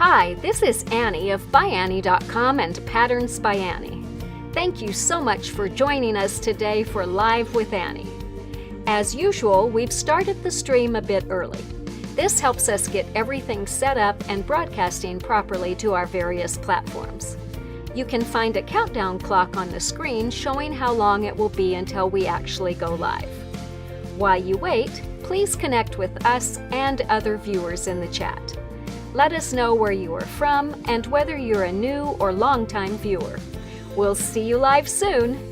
Hi, this is Annie of ByAnnie.com and Patterns by Annie. Thank you so much for joining us today for Live with Annie. As usual, we've started the stream a bit early. This helps us get everything set up and broadcasting properly to our various platforms. You can find a countdown clock on the screen showing how long it will be until we actually go live. While you wait, please connect with us and other viewers in the chat. Let us know where you are from and whether you're a new or longtime viewer. We'll see you live soon!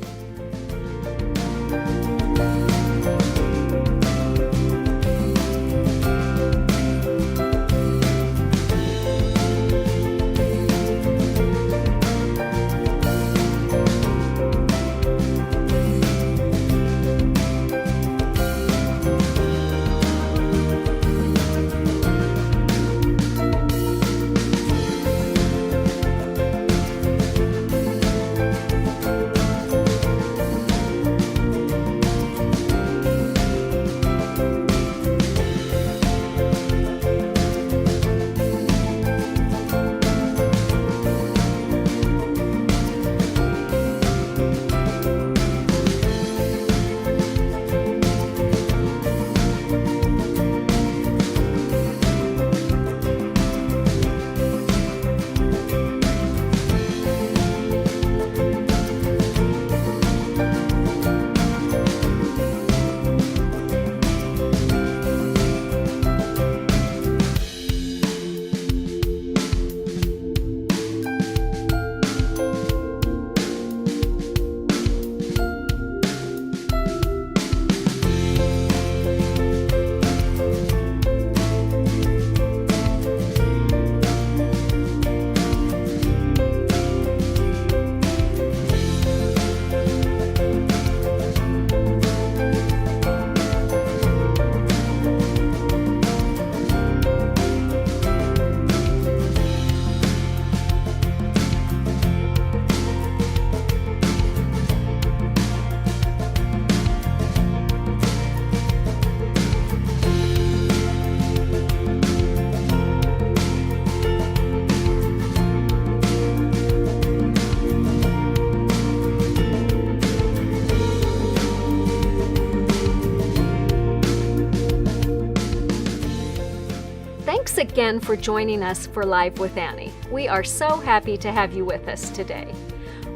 Thanks again for joining us for Live with Annie. We are so happy to have you with us today.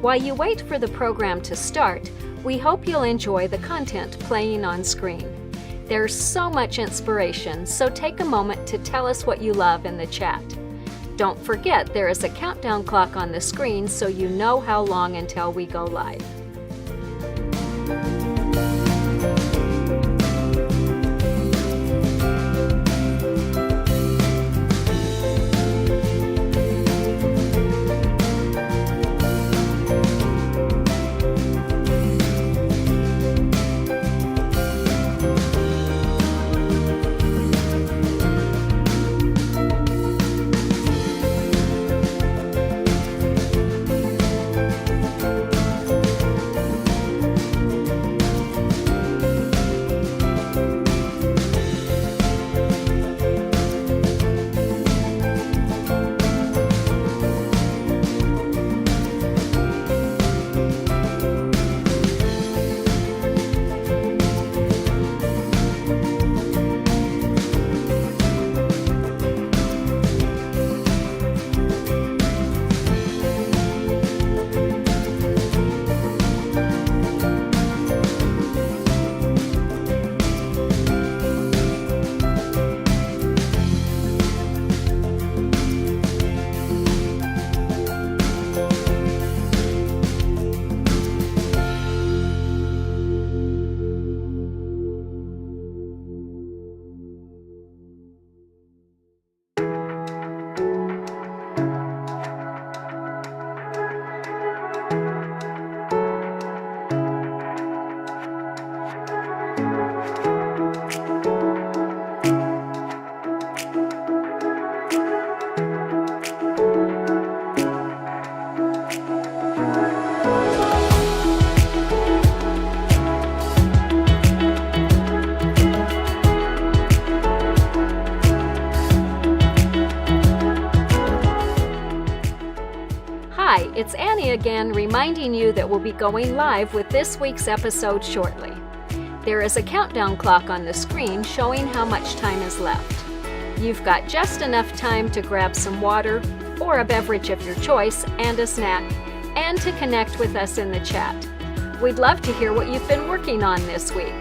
While you wait for the program to start, we hope you'll enjoy the content playing on screen. There's so much inspiration, so take a moment to tell us what you love in the chat. Don't forget there is a countdown clock on the screen so you know how long until we go live. Hi, it's Annie again, reminding you that we'll be going live with this week's episode shortly. There is a countdown clock on the screen showing how much time is left. You've got just enough time to grab some water or a beverage of your choice and a snack, and to connect with us in the chat. We'd love to hear what you've been working on this week.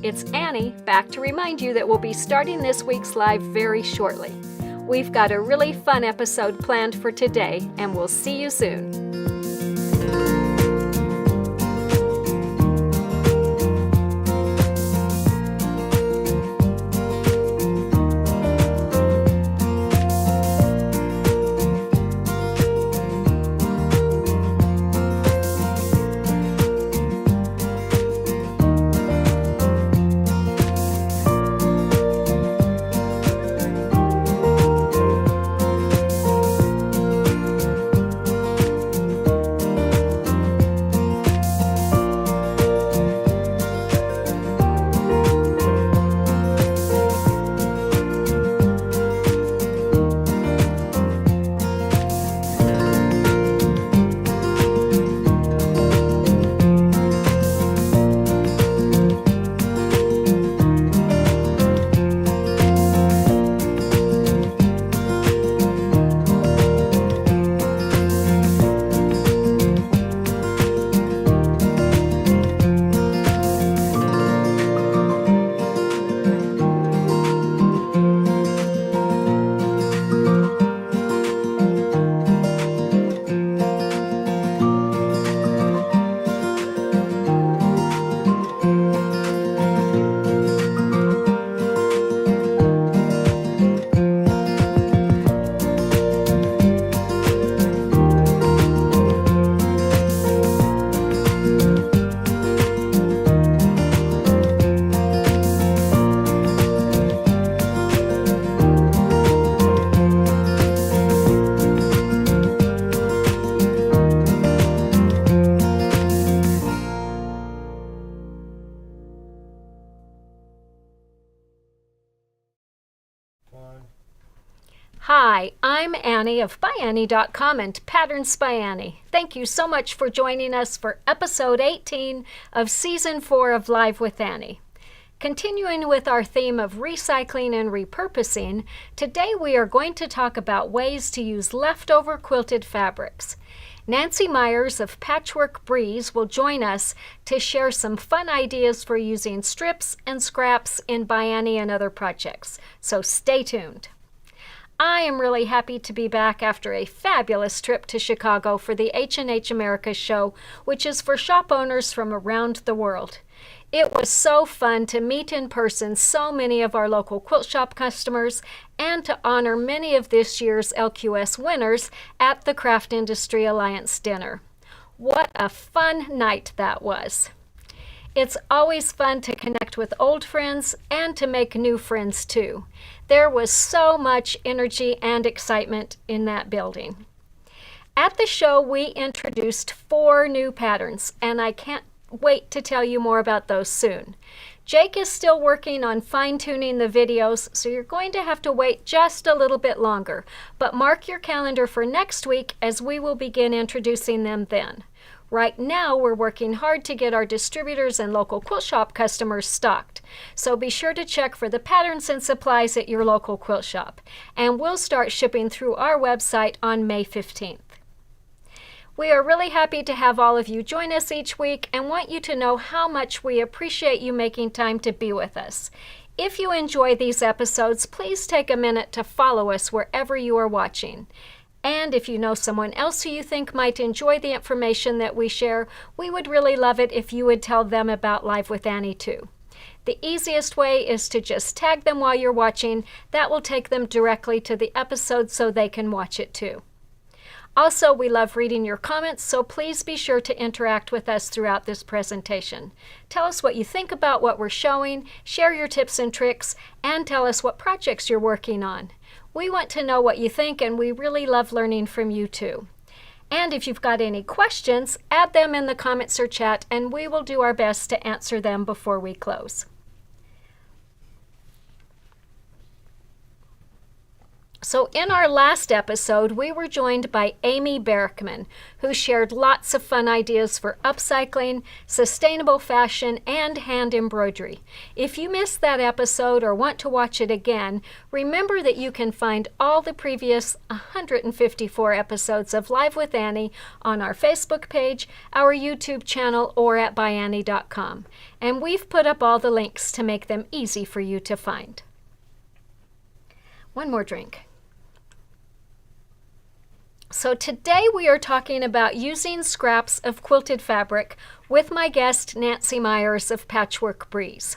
It's Annie, back to remind you that we'll be starting this week's live very shortly. We've got a really fun episode planned for today, and we'll see you soon. Hi, I'm Annie of ByAnnie.com and Patterns by Annie. Thank you so much for joining us for episode 18 of season 4 of Live with Annie. Continuing with our theme of recycling and repurposing, today we are going to talk about ways to use leftover quilted fabrics. Nancy Myers of Patchwork Breeze will join us to share some fun ideas for using strips and scraps in ByAnnie and other projects, so stay tuned. I am really happy to be back after a fabulous trip to Chicago for the H&H America show, which is for shop owners from around the world. It was so fun to meet in person so many of our local quilt shop customers and to honor many of this year's LQS winners at the Craft Industry Alliance dinner. What a fun night that was! It's always fun to connect with old friends and to make new friends too. There was so much energy and excitement in that building. At the show, we introduced 4 new patterns, and I can't wait to tell you more about those soon. Jake is still working on fine-tuning the videos, so you're going to have to wait just a little bit longer. But mark your calendar for next week as we will begin introducing them then. Right now, we're working hard to get our distributors and local quilt shop customers stocked. So be sure to check for the patterns and supplies at your local quilt shop. And we'll start shipping through our website on May 15th. We are really happy to have all of you join us each week and want you to know how much we appreciate you making time to be with us. If you enjoy these episodes, please take a minute to follow us wherever you are watching. And if you know someone else who you think might enjoy the information that we share, we would really love it if you would tell them about Live with Annie too. The easiest way is to just tag them while you're watching. That will take them directly to the episode so they can watch it too. Also, we love reading your comments, so please be sure to interact with us throughout this presentation. Tell us what you think about what we're showing, share your tips and tricks, and tell us what projects you're working on. We want to know what you think, and we really love learning from you too. And if you've got any questions, add them in the comments or chat, and we will do our best to answer them before we close. So in our last episode, we were joined by Amy Berkman, who shared lots of fun ideas for upcycling, sustainable fashion, and hand embroidery. If you missed that episode or want to watch it again, remember that you can find all the previous 154 episodes of Live with Annie on our Facebook page, our YouTube channel, or at ByAnnie.com. And we've put up all the links to make them easy for you to find. One more drink. So today we are talking about using scraps of quilted fabric with my guest Nancy Myers of Patchwork Breeze.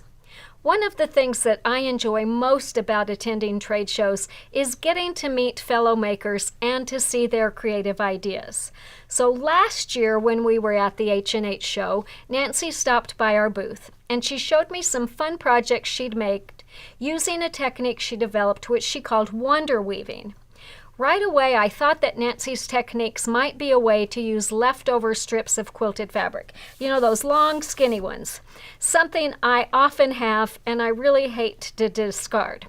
One of the things that I enjoy most about attending trade shows is getting to meet fellow makers and to see their creative ideas. So last year when we were at the H&H show, Nancy stopped by our booth and she showed me some fun projects she'd made using a technique she developed which she called wonder weaving. Right away, I thought that Nancy's techniques might be a way to use leftover strips of quilted fabric. You know, those long, skinny ones. Something I often have and I really hate to discard.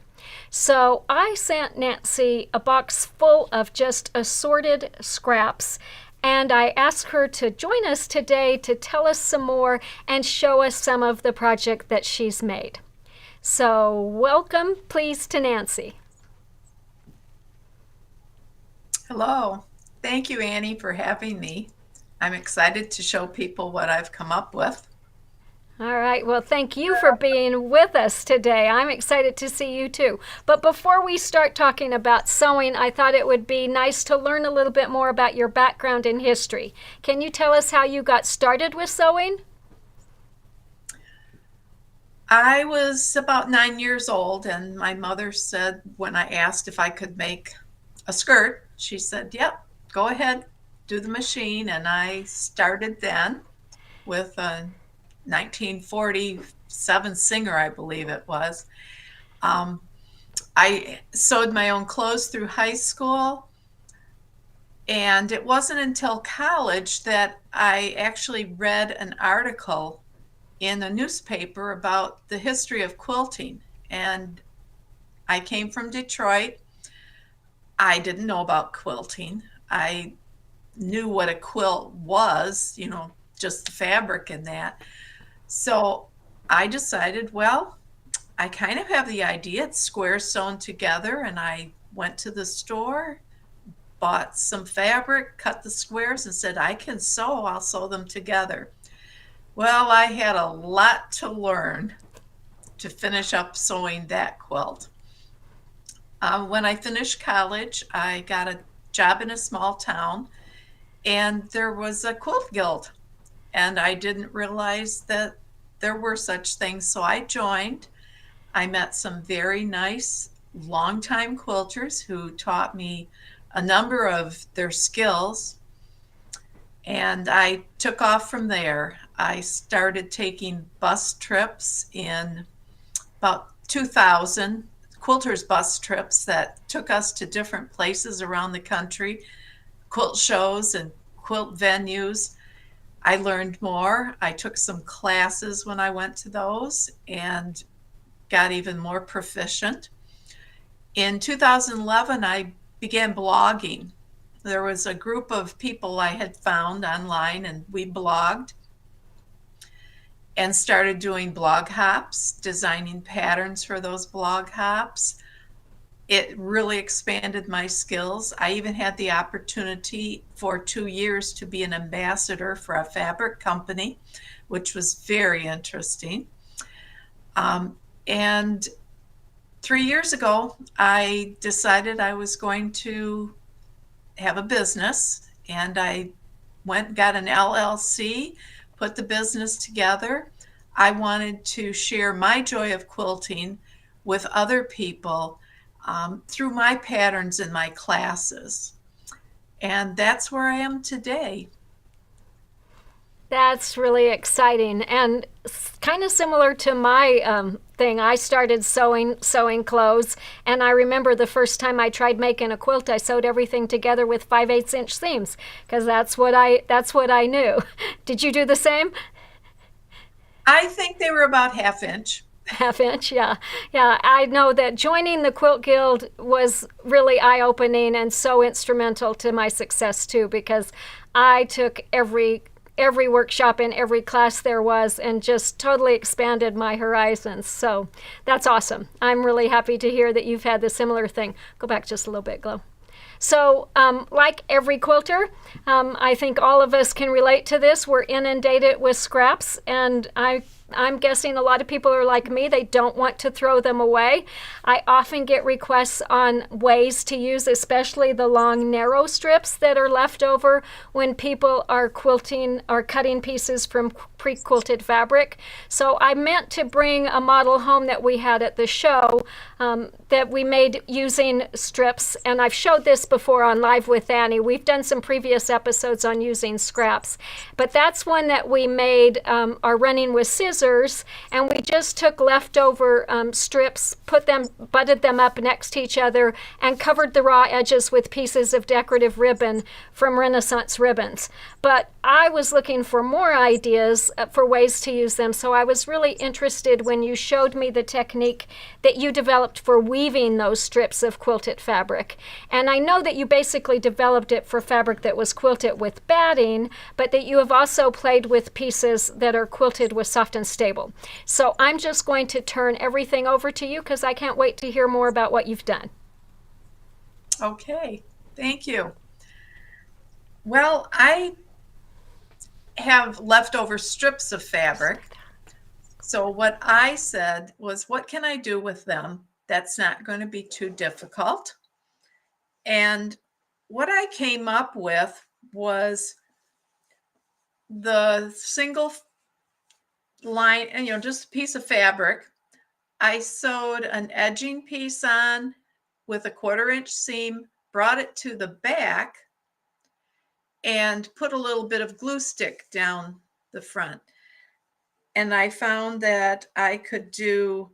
So I sent Nancy a box full of just assorted scraps, and I asked her to join us today to tell us some more and show us some of the project that she's made. So welcome, please, to Nancy. Hello. Thank you, Annie, for having me. I'm excited to show people what I've come up with. All right. Well, thank you for being with us today. I'm excited to see you too. But before we start talking about sewing, I thought it would be nice to learn a little bit more about your background and history. Can you tell us how you got started with sewing? I was about 9 years old, and my mother said when I asked if I could make a skirt, she said, yep, go ahead, do the machine. And I started then with a 1947 Singer, I believe it was. I sewed my own clothes through high school. And it wasn't until college that I actually read an article in a newspaper about the history of quilting. And I came from Detroit. I didn't know about quilting. I knew what a quilt was, you know, just the fabric and that. So I decided, well, I kind of have the idea. It's squares sewn together, and I went to the store, bought some fabric, cut the squares, and said, I can sew, I'll sew them together. Well, I had a lot to learn to finish up sewing that quilt. When I finished college, I got a job in a small town, and there was a quilt guild. And I didn't realize that there were such things. So I joined. I met some very nice longtime quilters who taught me a number of their skills. And I took off from there. I started taking bus trips in about 2000, quilters bus trips that took us to different places around the country, quilt shows and quilt venues. I learned more. I took some classes when I went to those and got even more proficient. In 2011, I began blogging. There was a group of people I had found online, and we blogged and started doing blog hops, designing patterns for those blog hops. It really expanded my skills. I even had the opportunity for 2 years to be an ambassador for a fabric company, which was very interesting. And 3 years ago, I decided I was going to have a business, and I went and got an LLC, put the business together. I wanted to share my joy of quilting with other people through my patterns in my classes. And that's where I am today. That's really exciting and kind of similar to my thing. I started sewing clothes, and I remember the first time I tried making a quilt, I sewed everything together with 5/8 inch seams because that's what I knew. Did you do the same? I think they were about ½ inch. Half inch, yeah. I know that joining the Quilt Guild was really eye-opening and so instrumental to my success too, because I took every workshop in every class there was and just totally expanded my horizons. So that's awesome. I'm really happy to hear that you've had the similar thing. Go back just a little bit, Glow. So, like every quilter, I think all of us can relate to this. We're inundated with scraps, and I'm guessing a lot of people are like me. They don't want to throw them away. I often get requests on ways to use, especially the long, narrow strips that are left over when people are quilting or cutting pieces from pre-quilted fabric. So I meant to bring a model home that we had at the show that we made using strips, and I've showed this before on Live with Annie. We've done some previous episodes on using scraps, but that's one that we made are running with scissors, and we just took leftover strips, butted them up next to each other, and covered the raw edges with pieces of decorative ribbon from Renaissance Ribbons. But I was looking for more ideas for ways to use them, so I was really interested when you showed me the technique that you developed for weaving those strips of quilted fabric. And I know that you basically developed it for fabric that was quilted with batting, but that you have also played with pieces that are quilted with soft and stable. So I'm just going to turn everything over to you because I can't wait to hear more about what you've done. Okay, thank you. Well, I have leftover strips of fabric. So what I said was, what can I do with them that's not going to be too difficult? And what I came up with was the single line, and just a piece of fabric. I sewed an edging piece on with a 1/4 inch seam, brought it to the back, and put a little bit of glue stick down the front. And I found that I could do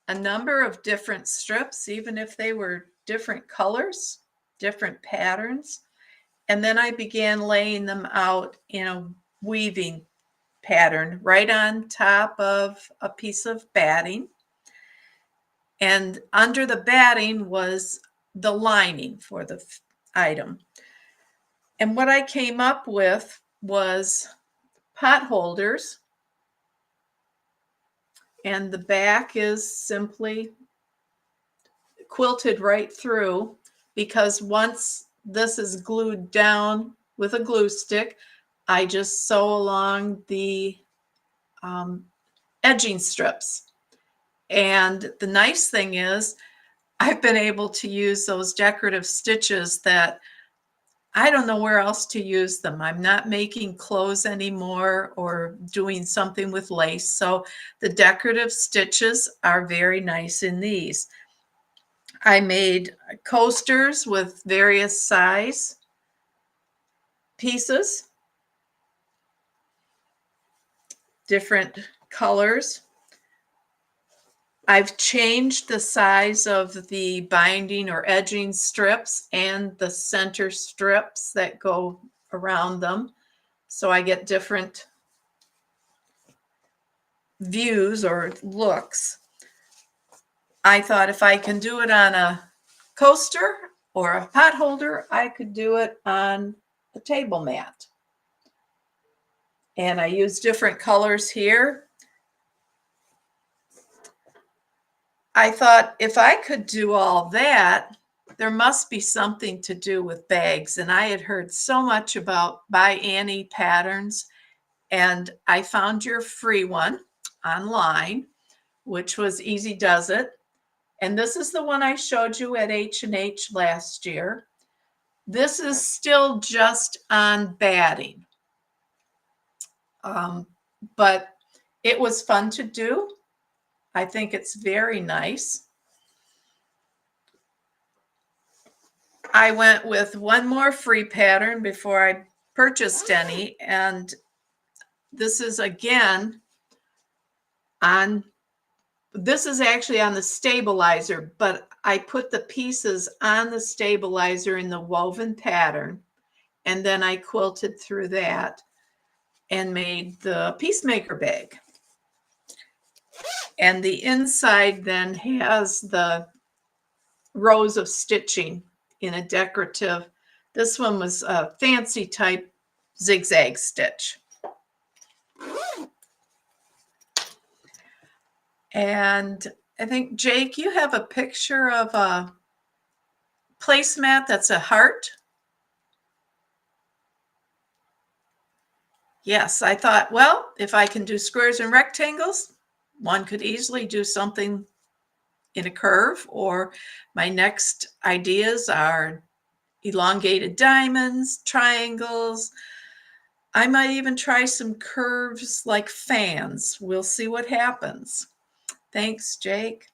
a number of different strips, even if they were different colors, different patterns. And then I began laying them out in a weaving pattern right on top of a piece of batting. And under the batting was the lining for the item. And what I came up with was pot holders. And the back is simply quilted right through, because once this is glued down with a glue stick, I just sew along the edging strips. And the nice thing is I've been able to use those decorative stitches that I don't know where else to use them. I'm not making clothes anymore or doing something with lace. So the decorative stitches are very nice in these. I made coasters with various size pieces, different colors. I've changed the size of the binding or edging strips and the center strips that go around them. So I get different views or looks. I thought if I can do it on a coaster or a pot holder, I could do it on a table mat. And I use different colors here. I thought if I could do all that, there must be something to do with bags. And I had heard so much about ByAnnie patterns, and I found your free one online, which was Easy Does It. And this is the one I showed you at H&H last year. This is still just on batting. But it was fun to do. I think it's very nice. I went with one more free pattern before I purchased any, and this is again on, this is actually on the stabilizer, but I put the pieces on the stabilizer in the woven pattern, and then I quilted through that and made the peacemaker bag. And the inside then has the rows of stitching in a decorative. This one was a fancy type zigzag stitch. And I think, Jake, you have a picture of a placemat that's a heart. Yes, I thought, well, if I can do squares and rectangles, one could easily do something in a curve, or my next ideas are elongated diamonds, triangles. I might even try some curves like fans. We'll see what happens. Thanks, Jake.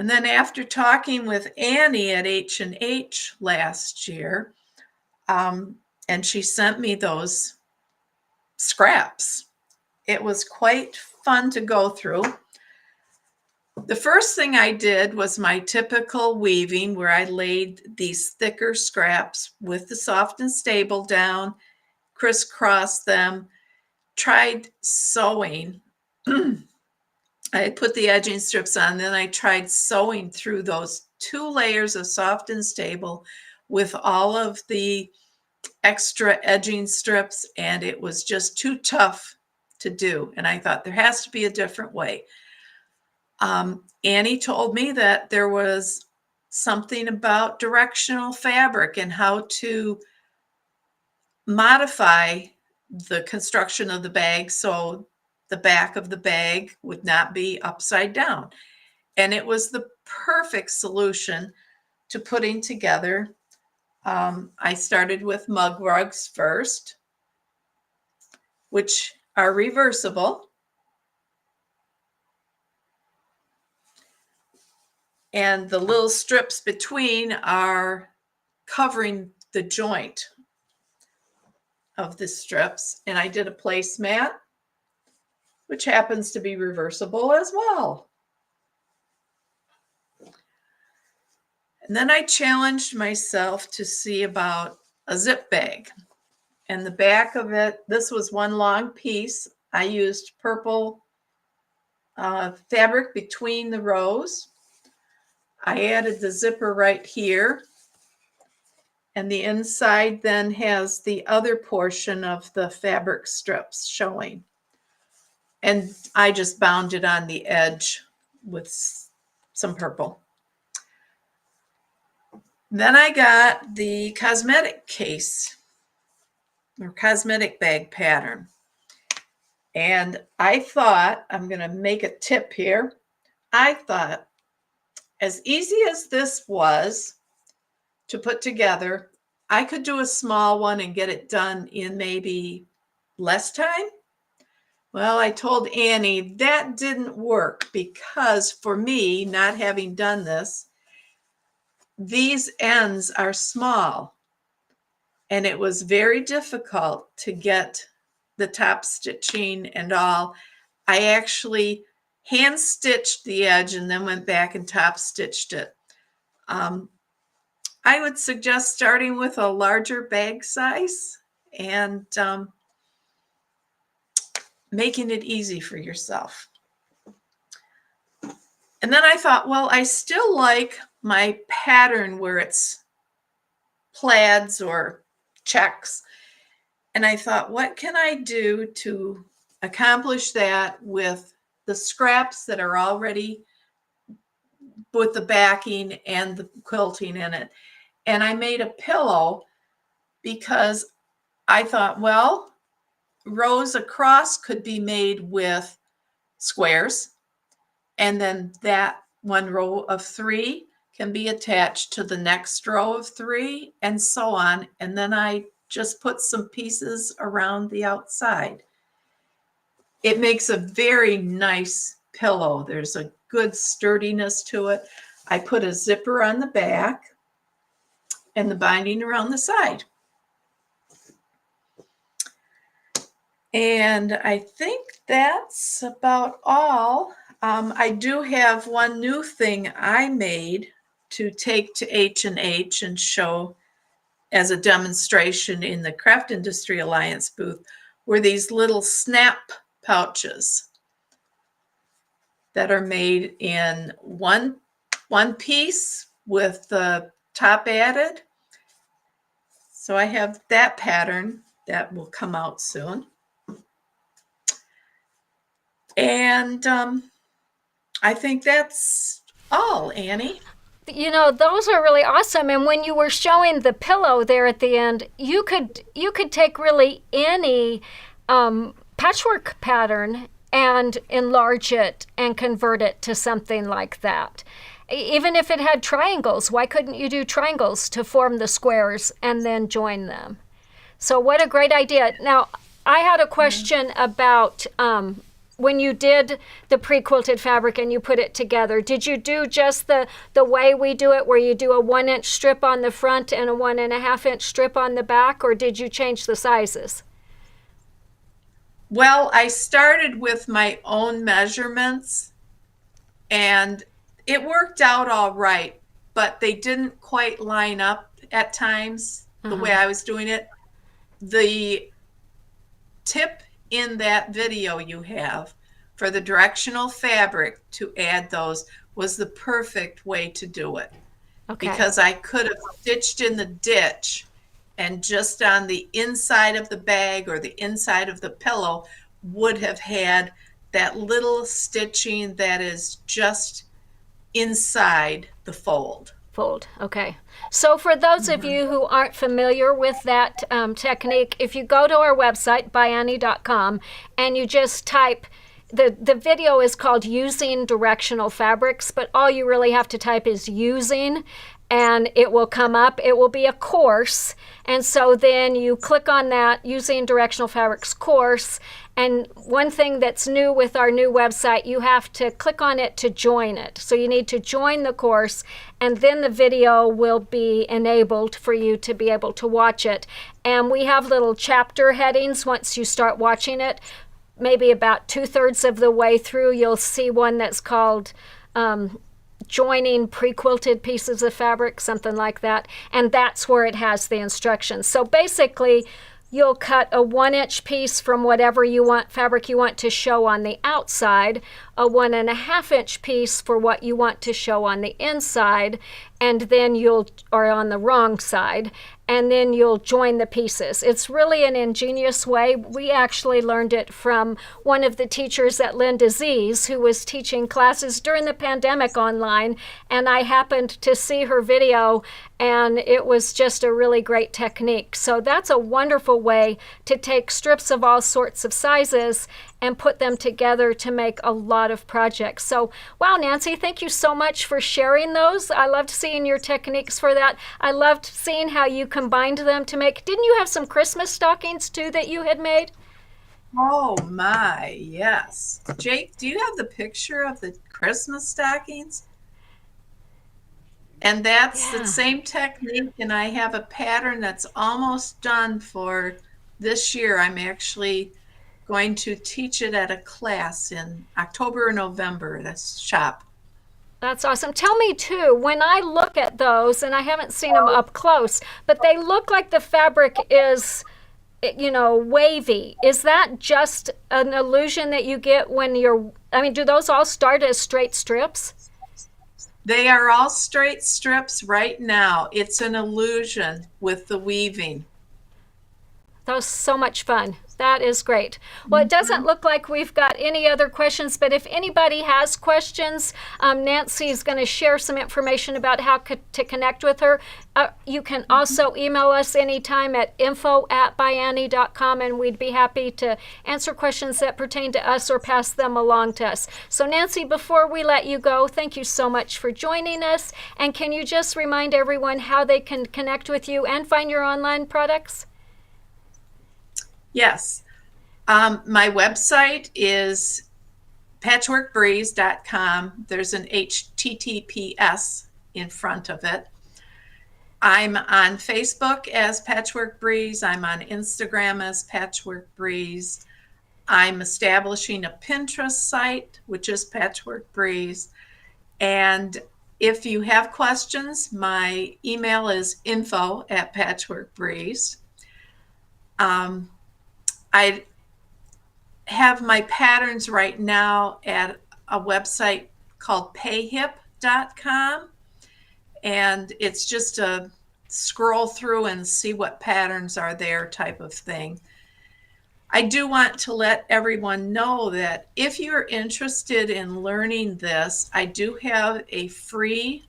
And then after talking with Annie at H&H last year, and she sent me those scraps. It was quite fun to go through. The first thing I did was my typical weaving, where I laid these thicker scraps with the soft and stable down, crisscrossed them, tried sewing. I put the edging strips on, then I tried sewing through those 2 layers of soft and stable with all of the extra edging strips, and it was just too tough to do. And I thought there has to be a different way. Annie told me that there was something about directional fabric and how to modify the construction of the bag so the back of the bag would not be upside down. And it was the perfect solution to putting together. I started with mug rugs first, which are reversible. And the little strips between are covering the joint of the strips. And I did a placemat, which happens to be reversible as well. And then I challenged myself to see about a zip bag. And the back of it, this was one long piece. I used purple fabric between the rows. I added the zipper right here. And the inside then has the other portion of the fabric strips showing. And I just bound it on the edge with some purple. Then I got the cosmetic case or cosmetic bag pattern. And I thought, I'm going to make a tip here. I thought, as easy as this was to put together. I could do a small one and get it done in maybe less time. Well, I told Annie that didn't work because for me, not having done this, these ends are small and it was very difficult to get the top stitching and all. I actually hand stitched the edge and then went back and top stitched it. I would suggest starting with a larger bag size and making it easy for yourself. And then I thought, well, I still like my pattern where it's plaids or checks. And I thought, what can I do to accomplish that with the scraps that are already with the backing and the quilting in it? And I made a pillow because I thought, well, rows across could be made with squares. And then that one row of 3 can be attached to the next row of 3 and so on. And then I just put some pieces around the outside. It makes a very nice pillow. There's a good sturdiness to it. I put a zipper on the back and the binding around the side. And I think that's about all. I do have one new thing I made to take to H&H and show as a demonstration in the Craft Industry Alliance booth were these little snap pouches that are made in one piece with the top added. So I have that pattern that will come out soon. And I think that's all, Annie. You know, those are really awesome. And when you were showing the pillow there at the end, you could take really any patchwork pattern and enlarge it and convert it to something like that. Even if it had triangles, why couldn't you do triangles to form the squares and then join them? So what a great idea. Now, I had a question about when you did the pre-quilted fabric and you put it together, did you do just the way we do it, where you do a 1-inch strip on the front and a 1.5-inch strip on the back, or did you change the sizes? Well, I started with my own measurements and it worked out all right, but they didn't quite line up at times the way I was doing it. The tip in that video you have for the directional fabric to add those was the perfect way to do it. Okay. Because I could have stitched in the ditch and just on the inside of the bag or the inside of the pillow would have had that little stitching that is just inside the fold. Okay. So for those of you who aren't familiar with that technique, if you go to our website, ByAnnie.com, and you just type, the video is called Using Directional Fabrics, but all you really have to type is using, and it will come up. It will be a course, and so then you click on that Using Directional Fabrics course, and one thing that's new with our new website, you have to click on it to join it. So you need to join the course, and then the video will be enabled for you to be able to watch it. And we have little chapter headings once you start watching it. Maybe about 2/3 of the way through, you'll see one that's called joining pre-quilted pieces of fabric, something like that. And that's where it has the instructions. So basically, you'll cut a 1-inch piece from whatever you want, fabric you want to show on the outside, a 1.5-inch piece for what you want to show on the inside, and then or on the wrong side, and then you'll join the pieces. It's really an ingenious way. We actually learned it from one of the teachers at Linda Z's, who was teaching classes during the pandemic online, and I happened to see her video, and it was just a really great technique. So that's a wonderful way to take strips of all sorts of sizes and put them together to make a lot of projects. So, wow, Nancy, thank you so much for sharing those. I loved seeing your techniques for that. I loved seeing how you combined them to make, didn't you have some Christmas stockings too that you had made? Oh my, yes. Jake, do you have the picture of the Christmas stockings? And that's the same technique, and I have a pattern that's almost done for this year. I'm actually going to teach it at a class in October or November. That's shop. That's awesome. Tell me too, when I look at those, and I haven't seen them up close, but they look like the fabric is, wavy. Is that just an illusion that you get when do those all start as straight strips? They are all straight strips right now. It's an illusion with the weaving. That was so much fun. That is great. Well, it doesn't look like we've got any other questions, but if anybody has questions, Nancy is going to share some information about how to connect with her. You can also email us anytime at info@ByAnnie.com, and we'd be happy to answer questions that pertain to us or pass them along to us. So, Nancy, before we let you go, thank you so much for joining us. And can you just remind everyone how they can connect with you and find your online products? Yes. My website is patchworkbreeze.com. There's an HTTPS in front of it. I'm on Facebook as Patchwork Breeze. I'm on Instagram as Patchwork Breeze. I'm establishing a Pinterest site, which is Patchwork Breeze. And if you have questions, my email is info@patchworkbreeze. I have my patterns right now at a website called payhip.com, and it's just a scroll through and see what patterns are there type of thing. I do want to let everyone know that if you're interested in learning this, I do have a free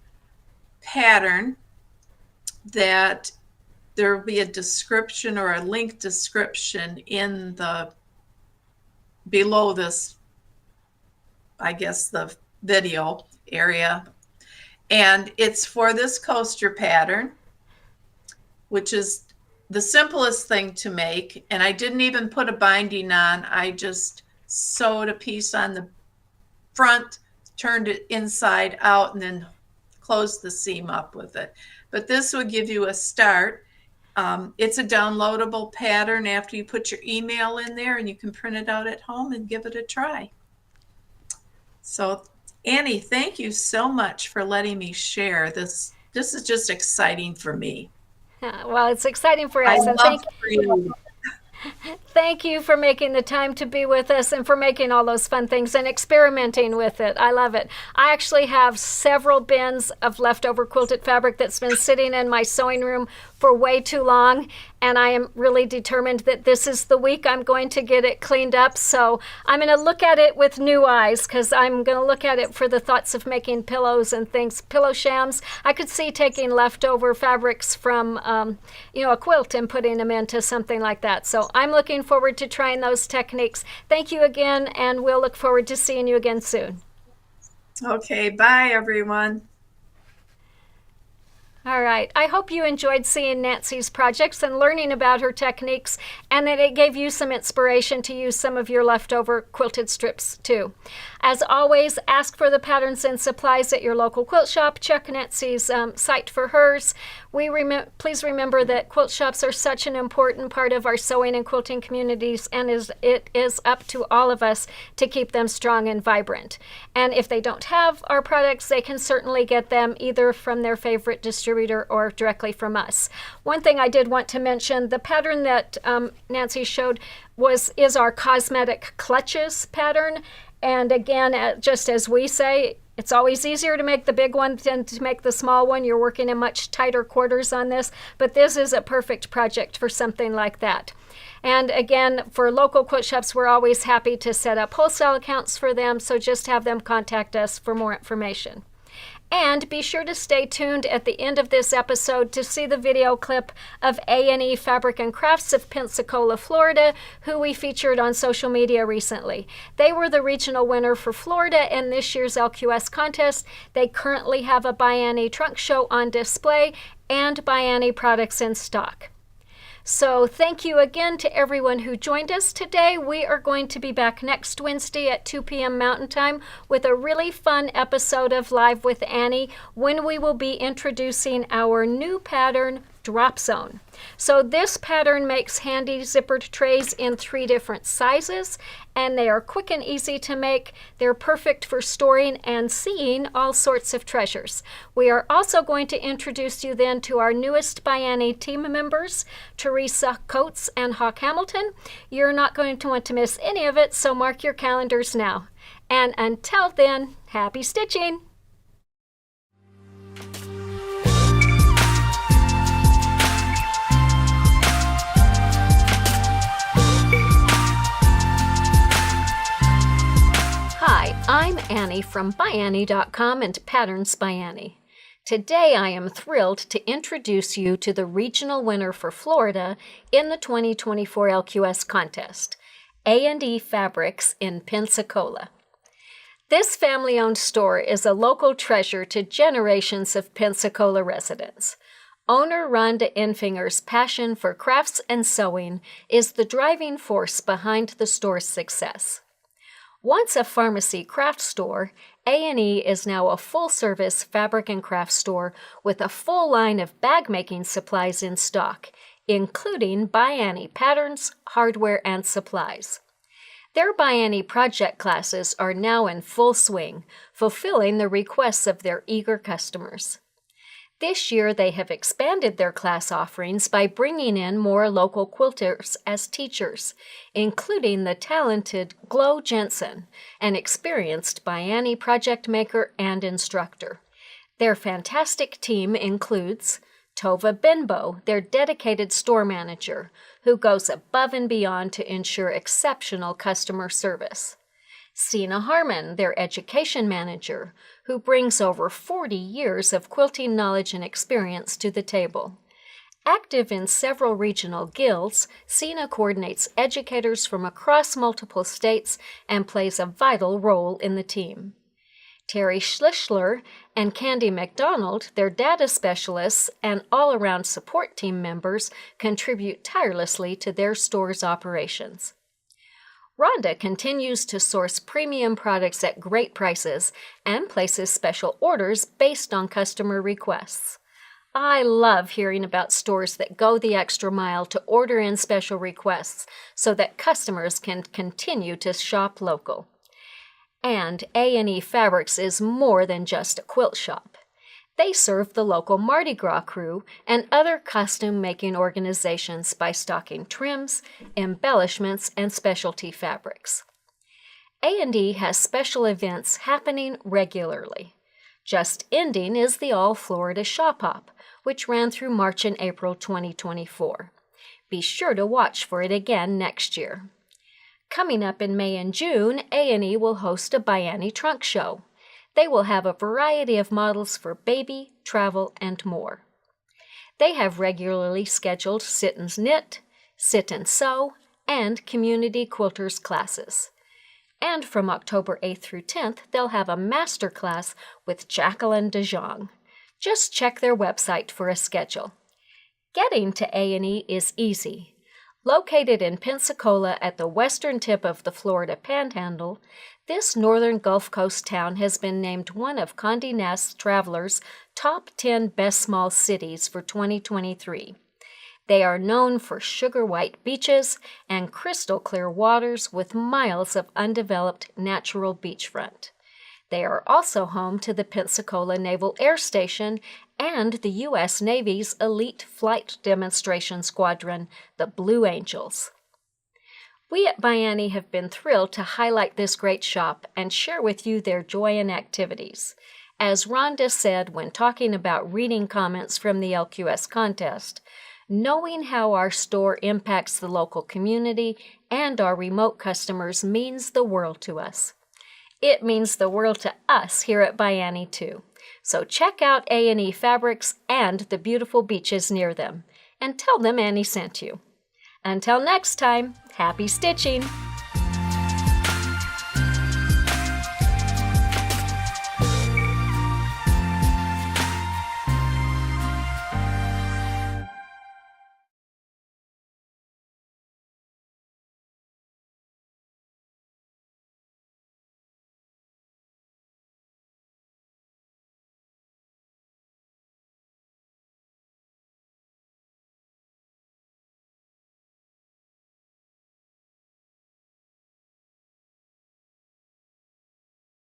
pattern that there will be a description or a link description in the below this, I guess, the video area. And it's for this coaster pattern, which is the simplest thing to make. And I didn't even put a binding on. I just sewed a piece on the front, turned it inside out, and then closed the seam up with it. But this would give you a start. It's a downloadable pattern after you put your email in there, and you can print it out at home and give it a try. So, Annie, thank you so much for letting me share this. This is just exciting for me. Well, it's exciting for us. I love creating. Thank you for making the time to be with us and for making all those fun things and experimenting with it. I love it. I actually have several bins of leftover quilted fabric that's been sitting in my sewing room for way too long, and I am really determined that this is the week I'm going to get it cleaned up. So I'm going to look at it with new eyes, because I'm going to look at it for the thoughts of making pillows and things, pillow shams. I could see taking leftover fabrics from a quilt and putting them into something like that. So I'm looking forward to trying those techniques. Thank you again, and we'll look forward to seeing you again soon. Okay, bye everyone. All right. I hope you enjoyed seeing Nancy's projects and learning about her techniques, and that it gave you some inspiration to use some of your leftover quilted strips too. As always, ask for the patterns and supplies at your local quilt shop. Check Nancy's site for hers. Please remember that quilt shops are such an important part of our sewing and quilting communities, and it is up to all of us to keep them strong and vibrant. And if they don't have our products, they can certainly get them either from their favorite distributor or directly from us. One thing I did want to mention, the pattern that Nancy showed is our cosmetic clutches pattern. And again, just as we say, it's always easier to make the big one than to make the small one. You're working in much tighter quarters on this, but this is a perfect project for something like that. And again, for local quilt shops, we're always happy to set up wholesale accounts for them, so just have them contact us for more information. And be sure to stay tuned at the end of this episode to see the video clip of A&E Fabric and Crafts of Pensacola, Florida, who we featured on social media recently. They were the regional winner for Florida in this year's LQS contest. They currently have a ByAnnie trunk show on display and ByAnnie products in stock. So thank you again to everyone who joined us today. We are going to be back next Wednesday at 2 p.m. Mountain Time with a really fun episode of Live with Annie, when we will be introducing our new pattern, Drop Zone. So this pattern makes handy zippered trays in 3 different sizes, and they are quick and easy to make. They're perfect for storing and seeing all sorts of treasures. We are also going to introduce you then to our newest ByAnnie team members, Teresa Coates and Hawk Hamilton. You're not going to want to miss any of it, so mark your calendars now. And until then, happy stitching! Hi, I'm Annie from ByAnnie.com and Patterns by Annie. Today I am thrilled to introduce you to the regional winner for Florida in the 2024 LQS contest, A&E Fabrics in Pensacola. This family-owned store is a local treasure to generations of Pensacola residents. Owner Rhonda Enfinger's passion for crafts and sewing is the driving force behind the store's success. Once a pharmacy craft store, A&E is now a full-service fabric and craft store with a full line of bag-making supplies in stock, including ByAnnie patterns, hardware, and supplies. Their ByAnnie project classes are now in full swing, fulfilling the requests of their eager customers. This year, they have expanded their class offerings by bringing in more local quilters as teachers, including the talented Glo Jensen, an experienced ByAnnie project maker and instructor. Their fantastic team includes Tova Benbow, their dedicated store manager, who goes above and beyond to ensure exceptional customer service. Sina Harmon, their education manager, who brings over 40 years of quilting knowledge and experience to the table. Active in several regional guilds, Sina coordinates educators from across multiple states and plays a vital role in the team. Terry Schlichler and Candy McDonald, their data specialists and all-around support team members, contribute tirelessly to their store's operations. Rhonda continues to source premium products at great prices and places special orders based on customer requests. I love hearing about stores that go the extra mile to order in special requests so that customers can continue to shop local. And A&E Fabrics is more than just a quilt shop. They serve the local Mardi Gras crew and other costume-making organizations by stocking trims, embellishments, and specialty fabrics. A&E has special events happening regularly. Just ending is the All Florida Shop Hop, which ran through March and April 2024. Be sure to watch for it again next year. Coming up in May and June, A&E will host a ByAnnie trunk show. They will have a variety of models for baby, travel, and more. They have regularly scheduled Sit and Knit, Sit and Sew, and Community Quilters classes. And from October 8th through 10th, they'll have a master class with Jacqueline DeJong. Just check their website for a schedule. Getting to A&E is easy. Located in Pensacola at the western tip of the Florida Panhandle, this northern Gulf Coast town has been named one of Condé Nast Traveler's top 10 best small cities for 2023. They are known for sugar-white beaches and crystal-clear waters with miles of undeveloped natural beachfront. They are also home to the Pensacola Naval Air Station and the U.S. Navy's elite flight demonstration squadron, the Blue Angels. We at ByAnnie have been thrilled to highlight this great shop and share with you their joy and activities. As Rhonda said when talking about reading comments from the LQS contest, knowing how our store impacts the local community and our remote customers means the world to us. It means the world to us here at ByAnnie too. So check out A&E Fabrics and the beautiful beaches near them, and tell them Annie sent you. Until next time, happy stitching!